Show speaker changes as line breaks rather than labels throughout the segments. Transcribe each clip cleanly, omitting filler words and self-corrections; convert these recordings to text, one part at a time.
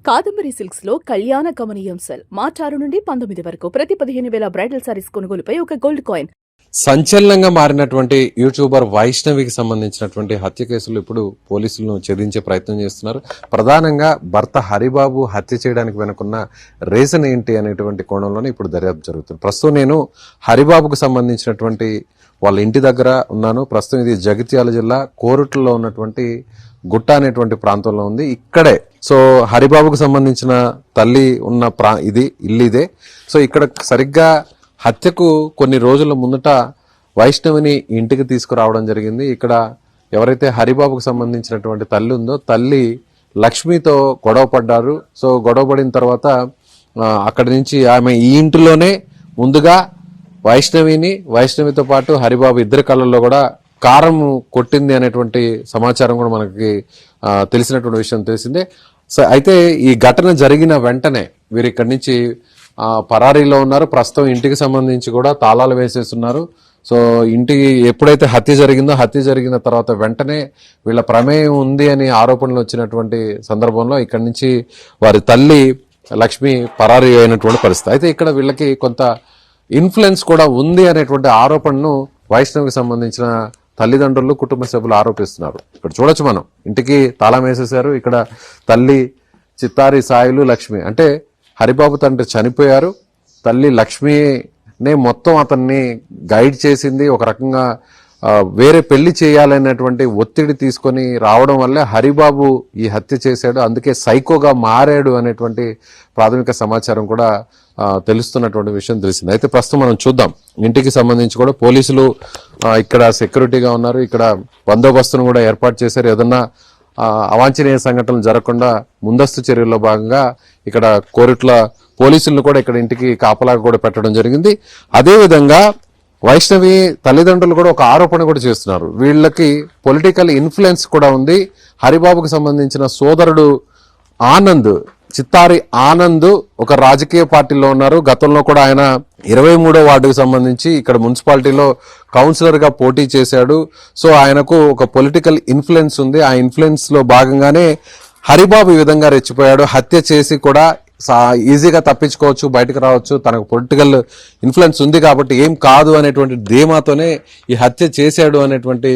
Kadambari silks లో కళ్యాణ గమనీయం cell మార్చి 6 నుండి 19 వరకు ప్రతి 15,000 బ్రైడల్ సారీస్ కొనుగోలుపై ఒక గోల్డ్ కాయిన్.
సంచలనంగా మారినటువంటి యూట్యూబర్ వైష్ణవికి సంబంధించినటువంటి హత్య కేసులు ఇప్పుడు పోలీసులను ఛేదించే ప్రయత్నం చేస్తున్నారు. ప్రధానంగా భర్త హరిబాబు హత్య చేయడానికి వెనుకున్న రీజన్ ఏంటి అనేటువంటి కోణంలోనే ఇప్పుడు దర్యాప్తు జరుగుతుంది. ప్రస్తుతం నేను హరిబాబుకు సంబంధించినటువంటి వాళ్ళ ఇంటి దగ్గర ఉన్నాను. ప్రస్తుతం ఇది జగిత్యాల జిల్లా కోరుట్లలో ఉన్నటువంటి గుట్ట అనేటువంటి ప్రాంతంలో ఉంది. ఇక్కడే సో హరిబాబుకు సంబంధించిన తల్లి ఉన్న ఇల్లు ఇదే. సో ఇక్కడ సరిగ్గా హత్యకు కొన్ని రోజుల ముందట వైష్ణవిని ఇంటికి తీసుకురావడం జరిగింది. ఇక్కడ ఎవరైతే హరిబాబుకు సంబంధించినటువంటి తల్లి ఉందో తల్లి లక్ష్మితో గొడవ పడ్డారు. సో గొడవ పడిన తర్వాత అక్కడి నుంచి ఆమె ఈ ఇంటిలోనే ముందుగా వైష్ణవితో పాటు హరిబాబు ఇద్దరి కళ్ళల్లో కూడా కారం కొట్టింది అనేటువంటి సమాచారం కూడా మనకి తెలిసినటువంటి విషయం తెలిసిందే. సో అయితే ఈ ఘటన జరిగిన వెంటనే వీరు ఇక్కడి నుంచి పరారీలో ఉన్నారు. ప్రస్తుతం ఇంటికి సంబంధించి కూడా తాళాలు వేసేస్తున్నారు. సో ఇంటికి ఎప్పుడైతే హత్య జరిగిన తర్వాత వెంటనే వీళ్ళ ప్రమేయం ఉంది అని ఆరోపణలు వచ్చినటువంటి సందర్భంలో ఇక్కడి నుంచి వారి తల్లి లక్ష్మి పరారీ అయినటువంటి పరిస్థితి. అయితే ఇక్కడ వీళ్ళకి కొంత ఇన్ఫ్లుయెన్స్ కూడా ఉంది అనేటువంటి ఆరోపణను వైష్ణవికి సంబంధించిన తల్లిదండ్రులు కుటుంబ సభ్యులు ఆరోపిస్తున్నారు. ఇక్కడ చూడొచ్చు మనం ఇంటికి తాళం వేసేశారు. ఇక్కడ తల్లి చిత్తారి సాయిలు లక్ష్మి అంటే హరిబాబు తండ్రి చనిపోయారు. తల్లి లక్ష్మినే మొత్తం అతన్ని గైడ్ చేసింది. ఒక రకంగా వేరే పెళ్లి చేయాలనేటువంటి ఒత్తిడి తీసుకొని రావడం వల్లే హరిబాబు ఈ హత్య చేశాడు, అందుకే సైకోగా మారాడు అనేటువంటి ప్రాథమిక సమాచారం కూడా తెలుస్తున్నటువంటి విషయం తెలిసింది. అయితే ప్రస్తుతం మనం చూద్దాం ఇంటికి సంబంధించి కూడా పోలీసులు ఇక్కడ సెక్యూరిటీగా ఉన్నారు. ఇక్కడ బందోబస్తును కూడా ఏర్పాటు చేశారు. ఏదన్నా అవాంఛనీయ సంఘటనలు జరగకుండా ముందస్తు చర్యల్లో భాగంగా ఇక్కడ కోరుట్ల పోలీసులను కూడా ఇక్కడ ఇంటికి కాపలాగా కూడా పెట్టడం జరిగింది. అదేవిధంగా వైష్ణవి తల్లిదండ్రులు కూడా ఒక ఆరోపణ కూడా చేస్తున్నారు. వీళ్ళకి పొలిటికల్ ఇన్ఫ్లుయెన్స్ కూడా ఉంది. హరిబాబుకు సంబంధించిన సోదరుడు ఆనంద్, చిత్తారి ఆనంద్ ఒక రాజకీయ పార్టీలో ఉన్నారు. గతంలో కూడా ఆయన 23వ వార్డుకు సంబంధించి ఇక్కడ మున్సిపాలిటీలో కౌన్సిలర్ గా పోటీ చేశాడు. సో ఆయనకు ఒక పొలిటికల్ ఇన్ఫ్లుయెన్స్ ఉంది. ఆ ఇన్ఫ్లుయెన్స్ లో భాగంగానే హరిబాబు ఈ విధంగా రెచ్చిపోయాడు. హత్య చేసి కూడా ఈజీగా తప్పించుకోవచ్చు, బయటకు రావచ్చు, తనకు పొలిటికల్ ఇన్ఫ్లుయెన్స్ ఉంది కాబట్టి ఏం కాదు అనేటువంటి ధీమాతోనే ఈ హత్య చేశాడు అనేటువంటి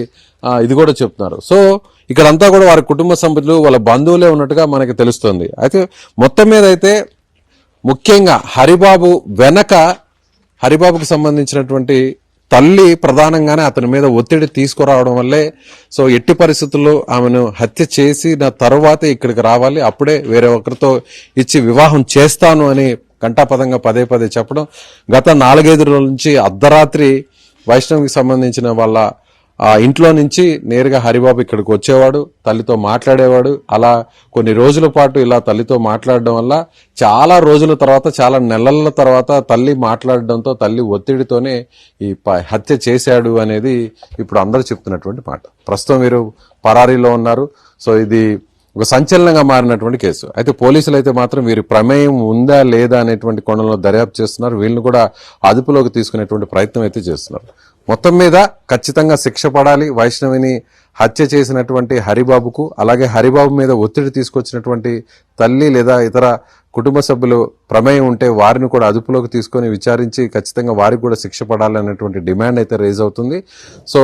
ఇది కూడా చెప్తున్నారు. సో ఇక్కడంతా కూడా వారి కుటుంబ సభ్యులు వాళ్ళ బంధువులే ఉన్నట్టుగా మనకి తెలుస్తుంది. అయితే మొత్తం మీద అయితే ముఖ్యంగా హరిబాబుకు సంబంధించినటువంటి తల్లి ప్రధానంగానే అతని మీద ఒత్తిడి తీసుకురావడం వల్లే సో ఎట్టి పరిస్థితుల్లో ఆమెను హత్య చేసిన తరువాతే ఇక్కడికి రావాలి, అప్పుడే వేరే ఒకరితో ఇచ్చి వివాహం చేస్తాను అని ఘంటాపదంగా పదే చెప్పడం. గత 4-5 రోజుల నుంచి అర్ధరాత్రి వైష్ణవికి సంబంధించిన వాళ్ళ ఇంట్లో నుంచి నేరుగా హరిబాబు ఇక్కడికి వచ్చేవాడు, తల్లితో మాట్లాడేవాడు. అలా కొన్ని రోజుల పాటు ఇలా తల్లితో మాట్లాడడం వల్ల చాలా రోజుల తర్వాత, చాలా నెలల తర్వాత తల్లి మాట్లాడడంతో తల్లి ఒత్తిడితోనే ఈ హత్య చేశాడు అనేది ఇప్పుడు అందరూ చెప్తున్నటువంటి మాట. ప్రస్తుతం వీరు పరారీలో ఉన్నారు. సో ఇది ఒక సంచలనంగా మారినటువంటి కేసు. అయితే పోలీసులు అయితే మాత్రం వీరి ప్రమేయం ఉందా లేదా అనేటువంటి కోణంలో దర్యాప్తు చేస్తున్నారు. వీళ్ళని కూడా అదుపులోకి తీసుకునేటువంటి ప్రయత్నం అయితే చేస్తున్నారు. మొత్తం మీద ఖచ్చితంగా శిక్ష పడాలి వైష్ణవిని హత్య చేసినటువంటి హరిబాబుకు. అలాగే హరిబాబు మీద ఒత్తిడి తీసుకొచ్చినటువంటి తల్లి లేదా ఇతర కుటుంబ సభ్యులు ప్రమేయం ఉంటే వారిని కూడా అదుపులోకి తీసుకొని విచారించి ఖచ్చితంగా వారికి కూడా శిక్ష పడాలి అనేటువంటి డిమాండ్ అయితే రైజ్ అవుతుంది. సో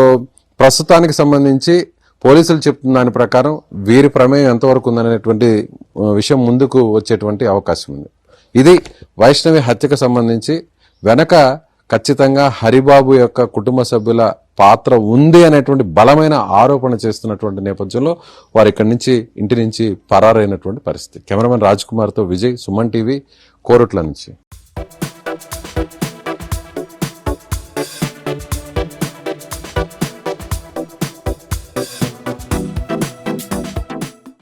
ప్రస్తుతానికి సంబంధించి పోలీసులు చెప్తున్న దాని ప్రకారం వీరి ప్రమేయం ఎంతవరకు ఉందనేటువంటి విషయం ముందుకు వచ్చేటువంటి అవకాశం ఉంది. ఇది వైష్ణవి హత్యకు సంబంధించి వెనక ఖచ్చితంగా హరిబాబు యొక్క కుటుంబ సభ్యుల పాత్ర ఉంది అనేటువంటి బలమైన ఆరోపణ చేస్తున్నటువంటి నేపథ్యంలో వారు ఇక్కడి నుంచి ఇంటి నుంచి పరారైనటువంటి పరిస్థితి. కెమెరామెన్ రాజ్ కుమార్తో విజయ్, సుమన్ టీవీ, కోరుట్ల నుంచి.